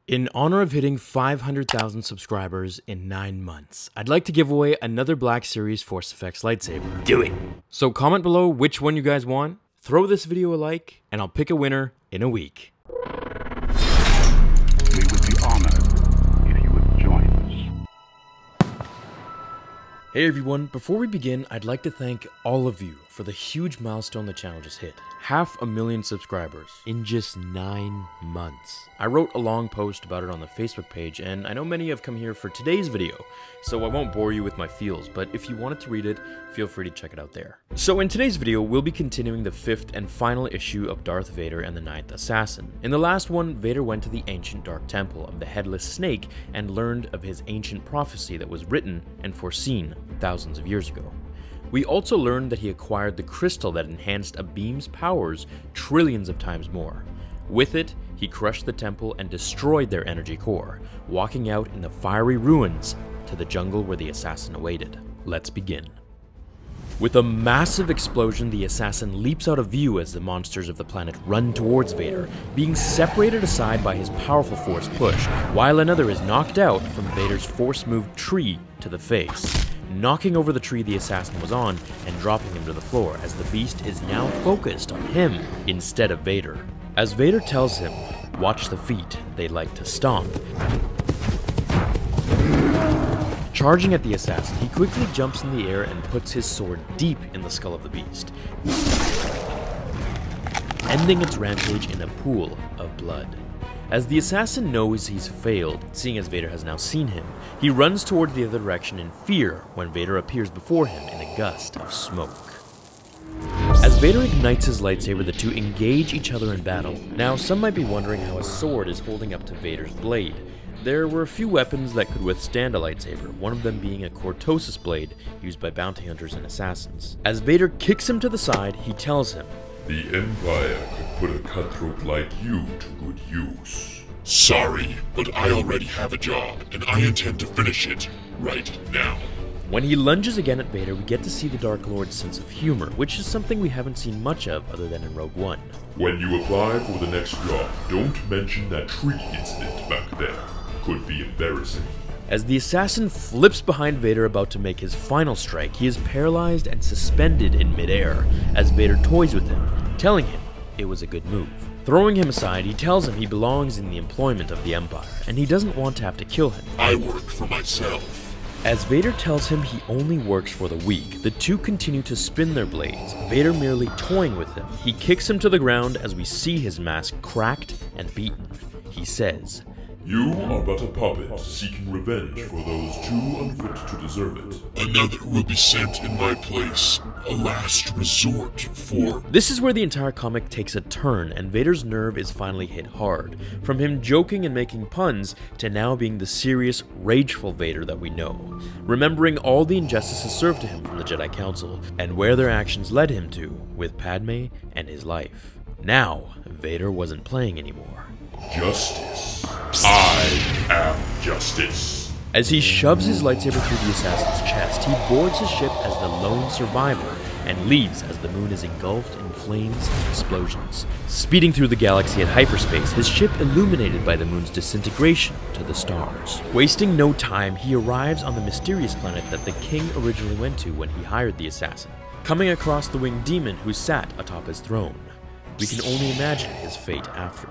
In honor of hitting 500,000 subscribers in 9 months, I'd like to give away another Black Series Force Effects lightsaber. Do it! So comment below which one you guys want, throw this video a like, and I'll pick a winner in a week. We would be honored if you would join us. Hey everyone, before we begin, I'd like to thank all of you for the huge milestone the channel just hit. 500,000 subscribers in just 9 months. I wrote a long post about it on the Facebook page, and I know many have come here for today's video, so I won't bore you with my feels, but if you wanted to read it, feel free to check it out there. So in today's video, we'll be continuing the 5th and final issue of Darth Vader and the 9th Assassin. In the last one, Vader went to the ancient Dark Temple of the Headless Snake and learned of his ancient prophecy that was written and foreseen thousands of years ago. We also learned that he acquired the crystal that enhanced a beam's powers trillions of times more. With it, he crushed the temple and destroyed their energy core, walking out in the fiery ruins to the jungle where the assassin awaited. Let's begin. With a massive explosion, the assassin leaps out of view as the monsters of the planet run towards Vader, being separated aside by his powerful force push, while another is knocked out from Vader's force-moved tree to the face, knocking over the tree the assassin was on and dropping him to the floor as the beast is now focused on him instead of Vader. As Vader tells him, "Watch the feet, they like to stomp." Charging at the assassin, he quickly jumps in the air and puts his sword deep in the skull of the beast, ending its rampage in a pool of blood. As the assassin knows he's failed, seeing as Vader has now seen him, he runs towards the other direction in fear when Vader appears before him in a gust of smoke. As Vader ignites his lightsaber, the two engage each other in battle. Now, some might be wondering how a sword is holding up to Vader's blade. There were a few weapons that could withstand a lightsaber, one of them being a cortosis blade used by bounty hunters and assassins. As Vader kicks him to the side, he tells him, "The Empire could put a cutthroat like you to good use." Sorry, but I already have a job, and I intend to finish it right now. When he lunges again at Vader, we get to see the Dark Lord's sense of humor, which is something we haven't seen much of other than in Rogue One. "When you apply for the next job, don't mention that tree incident back there. Could be embarrassing." As the assassin flips behind Vader about to make his final strike, he is paralyzed and suspended in midair as Vader toys with him, telling him it was a good move. Throwing him aside, he tells him he belongs in the employment of the Empire, and he doesn't want to have to kill him. I work for myself. As Vader tells him he only works for the weak, the two continue to spin their blades, Vader merely toying with him. He kicks him to the ground as we see his mask cracked and beaten. He says, "You are but a puppet seeking revenge for those too unfit to deserve it. Another will be sent in my place. A last resort for..." This is where the entire comic takes a turn, and Vader's nerve is finally hit hard. From him joking and making puns, to now being the serious, rageful Vader that we know. Remembering all the injustices served to him from the Jedi Council, and where their actions led him to, with Padme and his life. Now, Vader wasn't playing anymore. Justice. I am justice. As he shoves his lightsaber through the assassin's chest, he boards his ship as the lone survivor and leaves as the moon is engulfed in flames and explosions. Speeding through the galaxy at hyperspace, his ship illuminated by the moon's disintegration to the stars. Wasting no time, he arrives on the mysterious planet that the king originally went to when he hired the assassin, coming across the winged demon who sat atop his throne. We can only imagine his fate after.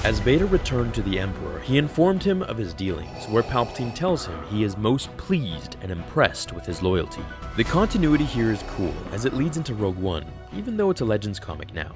As Vader returned to the Emperor, he informed him of his dealings, where Palpatine tells him he is most pleased and impressed with his loyalty. The continuity here is cool, as it leads into Rogue One, even though it's a Legends comic now.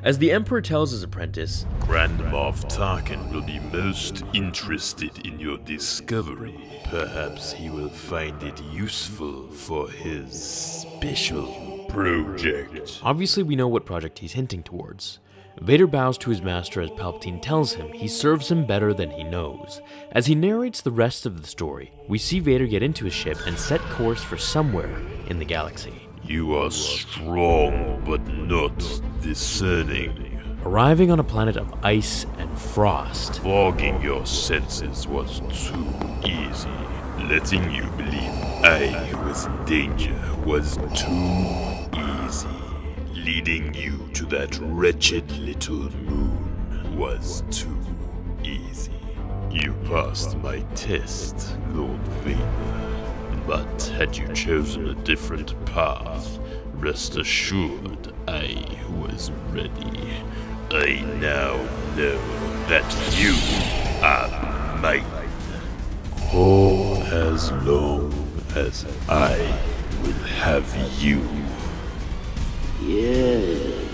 As the Emperor tells his apprentice, "Grand Moff Tarkin will be most interested in your discovery. Perhaps he will find it useful for his special project." Obviously we know what project he's hinting towards. Vader bows to his master as Palpatine tells him he serves him better than he knows. As he narrates the rest of the story, we see Vader get into his ship and set course for somewhere in the galaxy. "You are strong, but not discerning." Arriving on a planet of ice and frost. "Fogging your senses was too easy. Letting you believe I was in danger was too easy. Leading you to that wretched little moon was too passed my test, Lord Vader. But had you chosen a different path, rest assured I was ready. I now know that you are mine. For as long as I will have you. Yes.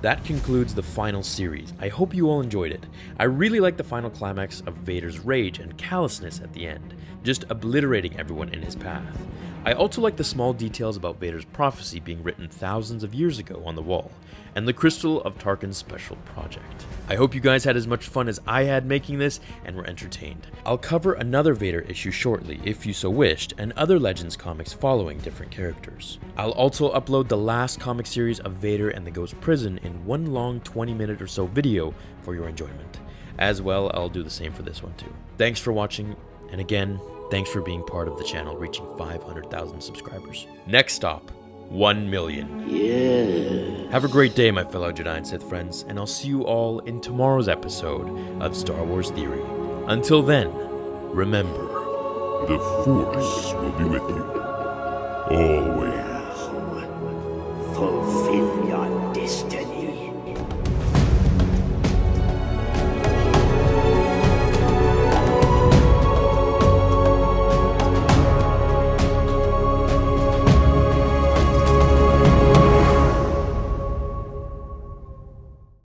That concludes the final series. I hope you all enjoyed it. I really like the final climax of Vader's rage and callousness at the end, just obliterating everyone in his path. I also like the small details about Vader's prophecy being written thousands of years ago on the wall, and the Crystal of Tarkin's special project. I hope you guys had as much fun as I had making this and were entertained. I'll cover another Vader issue shortly, if you so wished, and other Legends comics following different characters. I'll also upload the last comic series of Vader and the Ghost Prison in one long 20-minute or so video for your enjoyment. As well, I'll do the same for this one too. Thanks for watching, and again, thanks for being part of the channel reaching 500,000 subscribers. Next stop, 1 million. Yeah. Have a great day, my fellow Jedi and Sith friends, and I'll see you all in tomorrow's episode of Star Wars Theory. Until then, remember, The Force will be with you. Always. Fulfill your destiny.